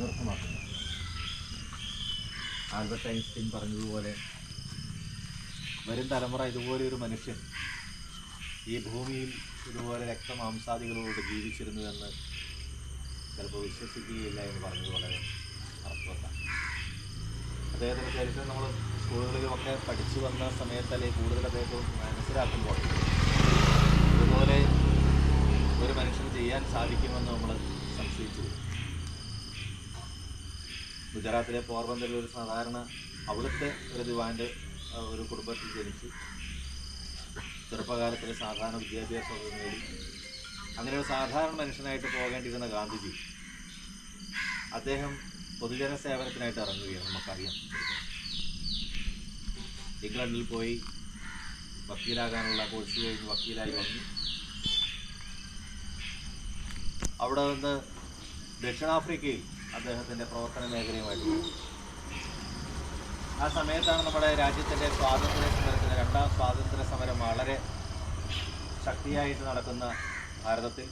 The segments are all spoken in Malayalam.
അനർത്ഥമാക്കുന്നത്. ആൽബർട്ട് ഐൻസ്റ്റീൻ പറഞ്ഞതുപോലെ വരും തലമുറ ഇതുപോലെ ഒരു മനുഷ്യൻ ഈ ഭൂമിയിൽ ഇതുപോലെ രക്തമാംസാദികളോട് ജീവിച്ചിരുന്നുവെന്ന് ചിലപ്പോൾ വിശ്വസിക്കുകയില്ല എന്ന് പറഞ്ഞത് വളരെ അർത്ഥവത്താണ്. അദ്ദേഹത്തിൻ്റെ ചരിത്രം നമ്മൾ സ്കൂളുകളിലുമൊക്കെ പഠിച്ചു വന്ന സമയത്തല്ലേ കൂടുതൽ അദ്ദേഹത്തെ മനസ്സിലാക്കുമ്പോൾ ഇതുപോലെ ഒരു മനുഷ്യന് ചെയ്യാൻ സാധിക്കുമെന്ന് നമ്മൾ സംശയിച്ചു. ഗുജറാത്തിലെ പോർബന്തറിൽ ഒരു സാധാരണ അവിടുത്തെ ഒരു ദിവാൻ്റെ ഒരു കുടുംബത്തിൽ ജനിച്ച് ചെറുപ്പകാലത്തിൽ സാധാരണ വിദ്യാഭ്യാസമൊക്കെ നേടി അങ്ങനെ ഒരു സാധാരണ മനുഷ്യനായിട്ട് പോകേണ്ടിയിരുന്ന ഗാന്ധിജി അദ്ദേഹം പൊതുജന സേവനത്തിനായിട്ട് ഇറങ്ങുകയാണ്. നമുക്കറിയാം, ഇംഗ്ലണ്ടിൽ പോയി വക്കീലാകാനുള്ള കോഴ്സ് കഴിഞ്ഞ് വക്കീലായി വന്നു. അവിടെ നിന്ന് ദക്ഷിണാഫ്രിക്കയിൽ അദ്ദേഹത്തിൻ്റെ പ്രവർത്തന മേഖലയുമായിട്ട് പോയി. ആ സമയത്താണ് നമ്മുടെ രാജ്യത്തിൻ്റെ സ്വാതന്ത്ര്യ സമരത്തിന്, രണ്ടാം സ്വാതന്ത്ര്യ സമരം വളരെ ശക്തിയായിട്ട് നടക്കുന്ന ഭാരതത്തിൽ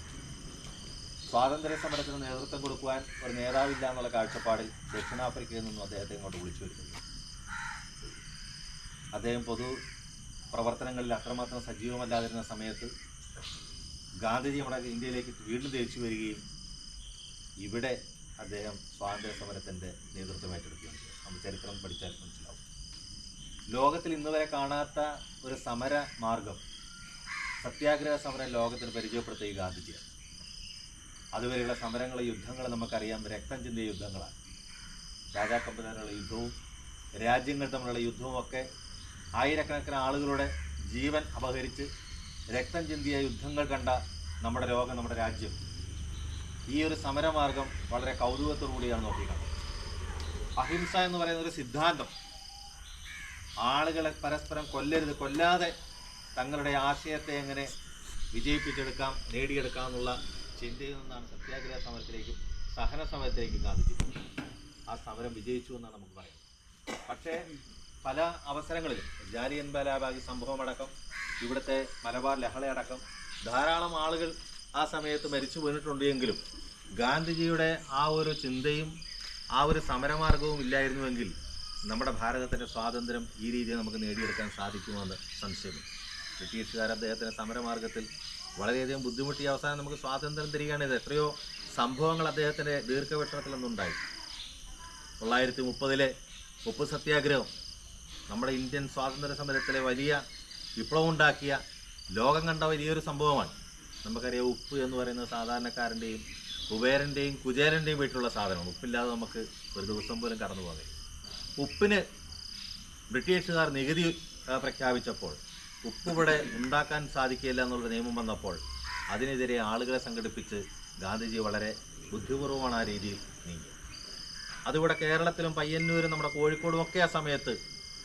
സ്വാതന്ത്ര്യ സമരത്തിന് നേതൃത്വം കൊടുക്കുവാൻ ഒരു നേതാവില്ല എന്നുള്ള കാഴ്ചപ്പാടിൽ ദക്ഷിണാഫ്രിക്കയിൽ നിന്നും അദ്ദേഹത്തെ ഇങ്ങോട്ട് വിളിച്ചു വരുത്തുന്നു. അദ്ദേഹം പൊതു പ്രവർത്തനങ്ങളിൽ അത്രമാത്രം സജീവമല്ലാതിരുന്ന സമയത്ത് ഗാന്ധിജി നമ്മുടെ ഇന്ത്യയിലേക്ക് വീണ്ടും തിരിച്ചു വരികയും ഇവിടെ അദ്ദേഹം സ്വാതന്ത്ര്യ സമരത്തിൻ്റെ നേതൃത്വം ഏറ്റെടുക്കുകയും ചെയ്തു. നമ്മൾ ചരിത്രം പഠിച്ചാൽ മനസ്സിലാവും. ലോകത്തിൽ ഇന്ന് വരെ കാണാത്ത ഒരു സമര മാർഗം, സത്യാഗ്രഹ സമരം ലോകത്തിന് പരിചയപ്പെടുത്തിയ ഗാന്ധിജിയാണ്. അതുവരെയുള്ള സമരങ്ങൾ, യുദ്ധങ്ങൾ നമുക്കറിയാം, രക്തം ചിന്തിയ യുദ്ധങ്ങളാണ്. രാജാക്കന്മാരുള്ള യുദ്ധവും രാജ്യങ്ങൾ തമ്മിലുള്ള യുദ്ധവും ഒക്കെ ആയിരക്കണക്കിന് ആളുകളുടെ ജീവൻ അപഹരിച്ച് രക്തം ചിന്തിയ യുദ്ധങ്ങൾ കണ്ട നമ്മുടെ ലോകം, നമ്മുടെ രാജ്യം ഈ ഒരു സമരമാർഗം വളരെ കൗതുകത്തോടു കൂടിയാണ് നോക്കിക്കാണുന്നത്. അഹിംസ എന്ന് പറയുന്ന ഒരു സിദ്ധാന്തം, ആളുകളെ പരസ്പരം കൊല്ലരുത്, കൊല്ലാതെ തങ്ങളുടെ ആശയത്തെ എങ്ങനെ വിജയിപ്പിച്ചെടുക്കാം, നേടിയെടുക്കാം എന്നുള്ള ചിന്തയിൽ നിന്നാണ് സത്യാഗ്രഹ സമരത്തിലേക്കും സഹന സമരത്തിലേക്കും ഗാന്ധിജി. ആ സമരം വിജയിച്ചു എന്നാണ് നമുക്ക് പറയുന്നത്. പക്ഷേ പല അവസരങ്ങളിലും ജാലിയൻ വാലാബാഗ് സംഭവമടക്കം, ഇവിടുത്തെ മലബാർ ലഹളയടക്കം ധാരാളം ആളുകൾ ആ സമയത്ത് മരിച്ചു വീണിട്ടുണ്ട്. എങ്കിലും ഗാന്ധിജിയുടെ ആ ഒരു ചിന്തയും ആ ഒരു സമരമാർഗവും ഇല്ലായിരുന്നുവെങ്കിൽ നമ്മുടെ ഭാരതത്തിൻ്റെ സ്വാതന്ത്ര്യം ഈ രീതിയിൽ നമുക്ക് നേടിയെടുക്കാൻ സാധിക്കുമെന്ന് സംശയമില്ല. ബ്രിട്ടീഷുകാർ അദ്ദേഹത്തിൻ്റെ സമരമാർഗത്തിൽ വളരെയധികം ബുദ്ധിമുട്ടിയ അവസാനം നമുക്ക് സ്വാതന്ത്ര്യം തരികയാണിത്. എത്രയോ സംഭവങ്ങൾ അദ്ദേഹത്തിൻ്റെ ദീർഘവീക്ഷണത്തിൽ നിന്നുണ്ടായി. 1930 ഉപ്പ് സത്യാഗ്രഹം നമ്മുടെ ഇന്ത്യൻ സ്വാതന്ത്ര്യ സമരത്തിലെ വലിയ വിപ്ലവം ഉണ്ടാക്കിയ, ലോകം കണ്ട വലിയൊരു സംഭവമാണ്. നമുക്കറിയാം, ഉപ്പ് എന്ന് പറയുന്നത് സാധാരണക്കാരൻ്റെയും കുബേരൻ്റെയും കുചേരൻ്റെയും വീട്ടിലുള്ള സാധനമാണ്. ഉപ്പില്ലാതെ നമുക്ക് ഒരു ദിവസം പോലും കടന്നു പോകാൻ. ഉപ്പിന് ബ്രിട്ടീഷുകാർ നികുതി പ്രഖ്യാപിച്ചപ്പോൾ, ഉപ്പ് ഇവിടെ ഉണ്ടാക്കാൻ സാധിക്കില്ല എന്നുള്ള നിയമം വന്നപ്പോൾ അതിനെതിരെ ആളുകളെ സംഘടിപ്പിച്ച് ഗാന്ധിജി വളരെ ബുദ്ധിപൂർവ്വമാണ് ആ രീതിയിൽ നീങ്ങി. അതിവിടെ കേരളത്തിലും പയ്യന്നൂരും നമ്മുടെ കോഴിക്കോടും ഒക്കെ ആ സമയത്ത്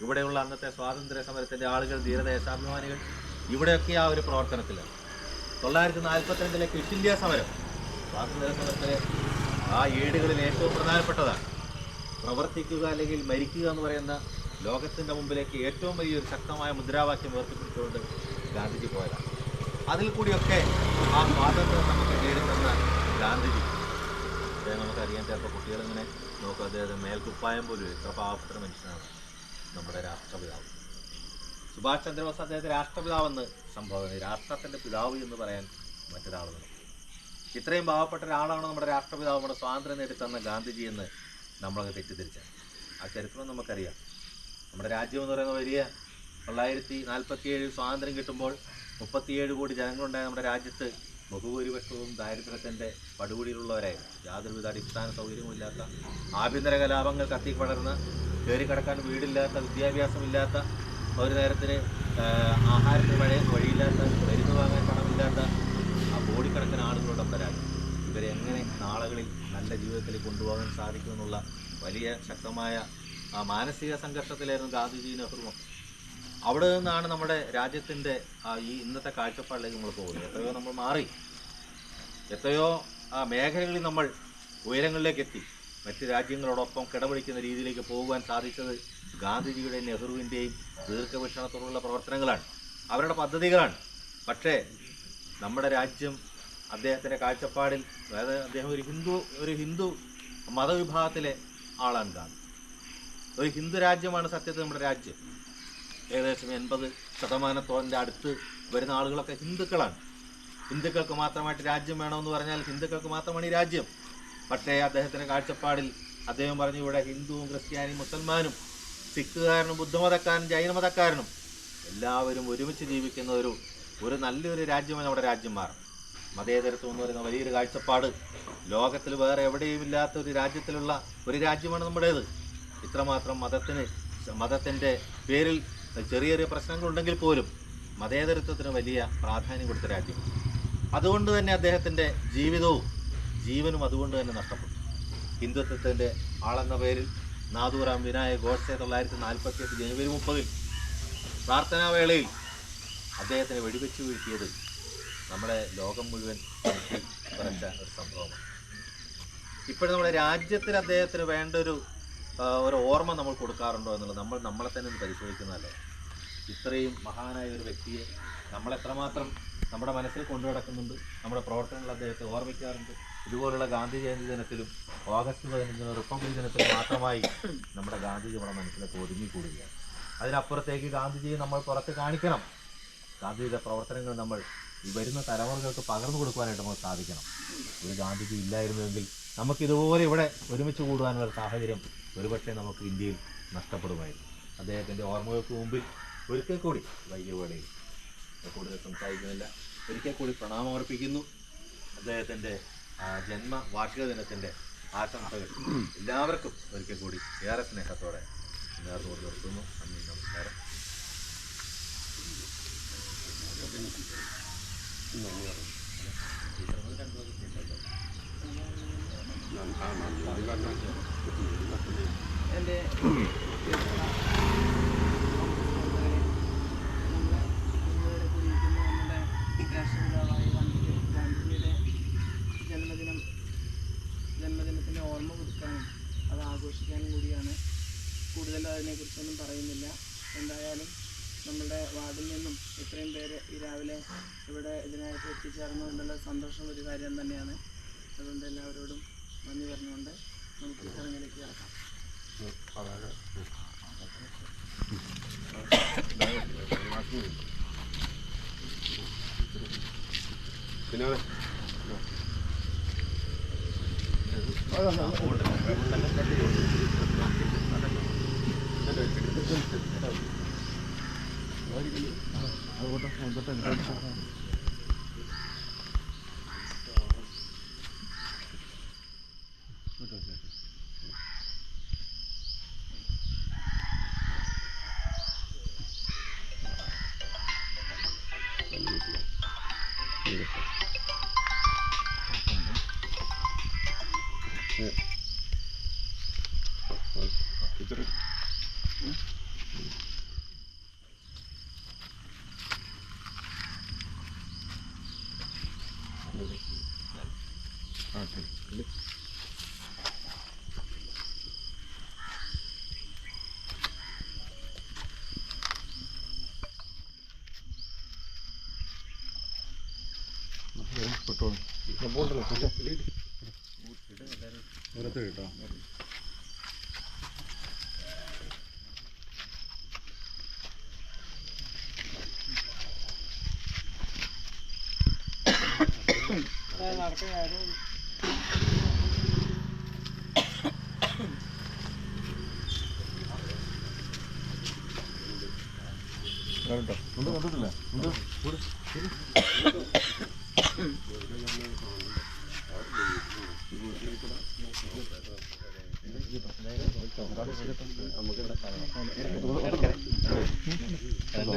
ഇവിടെയുള്ള അന്നത്തെ സ്വാതന്ത്ര്യ സമരത്തിൻ്റെ ആളുകൾ, ധീരദേശാഭിമാനികൾ ഇവിടെയൊക്കെ ആ ഒരു പ്രവർത്തനത്തിലാണ്. 1942 ക്വിറ്റ് ഇന്ത്യ സമരം സ്വാതന്ത്ര്യ സമരത്തിലെ ആ ഏടുകളിൽ ഏറ്റവും പ്രധാനപ്പെട്ടതാണ്. പ്രവർത്തിക്കുക അല്ലെങ്കിൽ മരിക്കുക എന്ന് പറയുന്ന ലോകത്തിൻ്റെ മുമ്പിലേക്ക് ഏറ്റവും വലിയൊരു ശക്തമായ മുദ്രാവാക്യം ഉയർത്തിപ്പിടിച്ചുകൊണ്ട് ഗാന്ധിജി പോയതാണ്. അതിൽ കൂടിയൊക്കെ ആ സ്വാതന്ത്ര്യം നമുക്ക് നേടിത്തന്ന ഗാന്ധിജി, അദ്ദേഹം നമുക്കറിയാം. ചിലപ്പോൾ കുട്ടികളിങ്ങനെ നോക്കും, അദ്ദേഹം മേൽക്കുപ്പായം പോലും എത്ര പാവപ്പെട്ട മനുഷ്യനാണ് നമ്മുടെ രാഷ്ട്രപിതാവ്. സുഭാഷ് ചന്ദ്രബോസ് അദ്ദേഹത്തെ രാഷ്ട്രപിതാവെന്ന് സംബോധന, രാഷ്ട്രത്തിൻ്റെ പിതാവ് എന്ന് പറയാൻ മറ്റൊരാളുകൾ. ഇത്രയും പാവപ്പെട്ട ഒരാളാണ് നമ്മുടെ രാഷ്ട്രപിതാവ്, നമ്മുടെ സ്വാതന്ത്ര്യം നേടിത്തന്ന ഗാന്ധിജി എന്ന് നമ്മളത് തെറ്റിദ്ധരിച്ചാണ്. ആ ചരിത്രം നമുക്കറിയാം. നമ്മുടെ രാജ്യം എന്ന് പറയുന്ന വലിയ 1947 സ്വാതന്ത്ര്യം കിട്ടുമ്പോൾ 37 കോടി ജനങ്ങളുണ്ടായ നമ്മുടെ രാജ്യത്ത് ബഹുഭൂരിപക്ഷവും ദാരിദ്ര്യത്തിൻ്റെ പടുകുടിയിലുള്ളവരായിരുന്നു. യാതൊരുവിധ അടിസ്ഥാന സൗകര്യവുമില്ലാത്ത, ആഭ്യന്തര കലാപങ്ങൾ കത്തിപ്പടർന്ന് കയറിക്കിടക്കാൻ വീടില്ലാത്ത, വിദ്യാഭ്യാസമില്ലാത്ത, ഒരു നേരത്തിന് ആഹാരത്തിന് വഴിയില്ലാത്ത, മരുന്ന് വാങ്ങാൻ പണമില്ലാത്ത ആ കോടിക്കണക്കിന് ആളുകളുടെ നമ്മുടെ രാജ്യം. ഇവരെ എങ്ങനെ നാളുകളിൽ നല്ല ജീവിതത്തിലേക്ക് കൊണ്ടുപോകാൻ സാധിക്കുമെന്നുള്ള വലിയ ശക്തമായ മാനസിക സംഘർഷത്തിലായിരുന്നു ഗാന്ധിജി, നെഹ്റുവും. അവിടെ നിന്നാണ് നമ്മുടെ രാജ്യത്തിൻ്റെ ഈ ഇന്നത്തെ കാഴ്ചപ്പാടിലേക്ക് നമ്മൾ പോകുന്നത്. എത്രയോ നമ്മൾ മാറി, എത്രയോ മേഖലകളിൽ നമ്മൾ ഉയരങ്ങളിലേക്ക് എത്തി. മറ്റ് രാജ്യങ്ങളോടൊപ്പം കിടപിടിക്കുന്ന രീതിയിലേക്ക് പോകുവാൻ സാധിച്ചത് ഗാന്ധിജിയുടെയും നെഹ്റുവിൻ്റെയും ദീർഘവീക്ഷണത്തോടുള്ള പ്രവർത്തനങ്ങളാണ്, അവരുടെ പദ്ധതികളാണ്. പക്ഷേ നമ്മുടെ രാജ്യം അദ്ദേഹത്തിൻ്റെ കാഴ്ചപ്പാടിൽ, അതായത് അദ്ദേഹം ഒരു ഹിന്ദു മതവിഭാഗത്തിലെ ആളാണ് ഗാന്ധി. ഒരു ഹിന്ദു രാജ്യമാണ് സത്യത്തിൽ നമ്മുടെ രാജ്യം. ഏകദേശം 80% അടുത്ത് വരുന്ന ആളുകളൊക്കെ ഹിന്ദുക്കളാണ്. ഹിന്ദുക്കൾക്ക് മാത്രമായിട്ട് രാജ്യം വേണമെന്ന് പറഞ്ഞാൽ ഹിന്ദുക്കൾക്ക് മാത്രമാണ് ഈ രാജ്യം. പക്ഷേ അദ്ദേഹത്തിൻ്റെ കാഴ്ചപ്പാടിൽ അദ്ദേഹം പറഞ്ഞു, ഇവിടെ ഹിന്ദുവും ക്രിസ്ത്യാനിയും മുസൽമാനും സിഖുകാരനും ബുദ്ധമതക്കാരനും ജൈനമതക്കാരനും എല്ലാവരും ഒരുമിച്ച് ജീവിക്കുന്ന ഒരു നല്ലൊരു രാജ്യമായി നമ്മുടെ രാജ്യം മാറും. മതേതരത്വം എന്ന് പറയുന്ന വലിയൊരു കാഴ്ചപ്പാട് ലോകത്തിൽ വേറെ എവിടെയും ഇല്ലാത്ത ഒരു രാജ്യത്തിലുള്ള ഒരു രാജ്യമാണ് നമ്മുടേത്. ഇത്രമാത്രം മതത്തിൻ്റെ പേരിൽ ചെറിയ ചെറിയ പ്രശ്നങ്ങളുണ്ടെങ്കിൽ പോലും മതേതരത്വത്തിന് വലിയ പ്രാധാന്യം കൊടുത്ത രാജ്യം. അതുകൊണ്ട് തന്നെ അദ്ദേഹത്തിൻ്റെ ജീവിതവും ജീവനും അതുകൊണ്ട് തന്നെ നഷ്ടപ്പെട്ടു. ഹിന്ദുത്വത്തിൻ്റെ ആളെന്ന പേരിൽ നാഥൂറാം വിനായക് ഗോഡ്സെ 1948 ജനുവരി 30 പ്രാർത്ഥനാവേളയിൽ അദ്ദേഹത്തിനെ വെടിവെച്ച് വീഴ്ത്തിയത് നമ്മുടെ ലോകം മുഴുവൻ പറഞ്ഞ ഒരു സംഭവമാണ്. ഇപ്പോഴും നമ്മുടെ രാജ്യത്തിൽ അദ്ദേഹത്തിന് വേണ്ട ഒരു ഓർമ്മ നമ്മൾ കൊടുക്കാറുണ്ടോ എന്നുള്ളത് നമ്മളെ തന്നെ ഒന്ന് പരിശോധിക്കുന്നതല്ലേ. ഇത്രയും മഹാനായ ഒരു വ്യക്തിയെ നമ്മൾ എത്രമാത്രം നമ്മുടെ മനസ്സിൽ കൊണ്ടു നടക്കുന്നുണ്ട്, നമ്മുടെ പ്രവർത്തനങ്ങൾ അദ്ദേഹത്തെ ഓർമ്മിക്കാറുണ്ട്. ഇതുപോലുള്ള ഗാന്ധി ജയന്തി ദിനത്തിലും ഓഗസ്റ്റ് 15 റിപ്പബ്ലിക് ദിനത്തിലും മാത്രമായി നമ്മുടെ ഗാന്ധിജി നമ്മുടെ മനസ്സിലൊക്കെ ഒതുങ്ങിക്കൂടുകയാണ്. അതിനപ്പുറത്തേക്ക് ഗാന്ധിജിയെ നമ്മൾ പുറത്ത് കാണിക്കണം. ഗാന്ധിജിയുടെ പ്രവർത്തനങ്ങൾ നമ്മൾ ഈ വരുന്ന തലമുറകൾക്ക് പകർന്നു കൊടുക്കുവാനായിട്ട് നമുക്ക് സാധിക്കണം. ഒരു ഗാന്ധിജി ഇല്ലായിരുന്നുവെങ്കിൽ നമുക്കിതുപോലെ ഇവിടെ ഒരുമിച്ച് കൂടുവാനുള്ള സാഹചര്യം ഒരുപക്ഷെ നമുക്ക് ഇന്ത്യയിൽ നഷ്ടപ്പെടുമായിരുന്നു. അദ്ദേഹത്തിൻ്റെ ഓർമ്മകൾക്ക് മുമ്പിൽ ഒരിക്കൽ കൂടി വൈകിയവേളയിൽ കൂടുതൽ സംസാരിക്കുന്നില്ല, ഒരിക്കൽ കൂടി പ്രണാമമർപ്പിക്കുന്നു. അദ്ദേഹത്തിൻ്റെ ജന്മവാർഷിക ദിനത്തിൻ്റെ ആശംസകൾ എല്ലാവർക്കും ഒരിക്കൽ കൂടി ഏറെ സ്നേഹത്തോടെ നേർന്നു നിർത്തുന്നു. നന്ദി, നമസ്കാരം. എൻ്റെ രാഷ്ട്രപിതാവായ ഗാന്ധിജിയുടെ ജന്മദിനത്തിൻ്റെ ഓർമ്മ പുതുക്കാനും അത് ആഘോഷിക്കാനും കൂടിയാണ്. കൂടുതൽ അതിനെക്കുറിച്ചൊന്നും പറയുന്നില്ല. എന്തായാലും നമ്മുടെ വാർഡിൽ നിന്നും ഇത്രയും പേര് ഈ രാവിലെ ഇവിടെ ഇതിനായിട്ട് എത്തിച്ചേർന്നു എന്നുള്ള സന്തോഷം ഒരു കാര്യം തന്നെയാണ്. അതുകൊണ്ട് എല്ലാവരോടും നന്ദി പറഞ്ഞുകൊണ്ട് നമുക്ക് ചടങ്ങിലേക്ക് കിടക്കാം. കേട്ടോ നടക്കാരും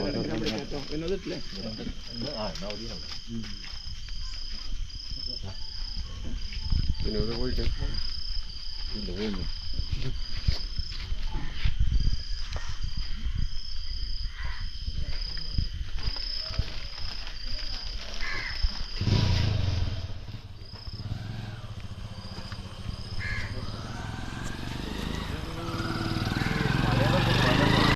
കണ്ടിട്ടില്ല വിനോദിട്ടില്ലേ വിനോദ പോയിട്ട്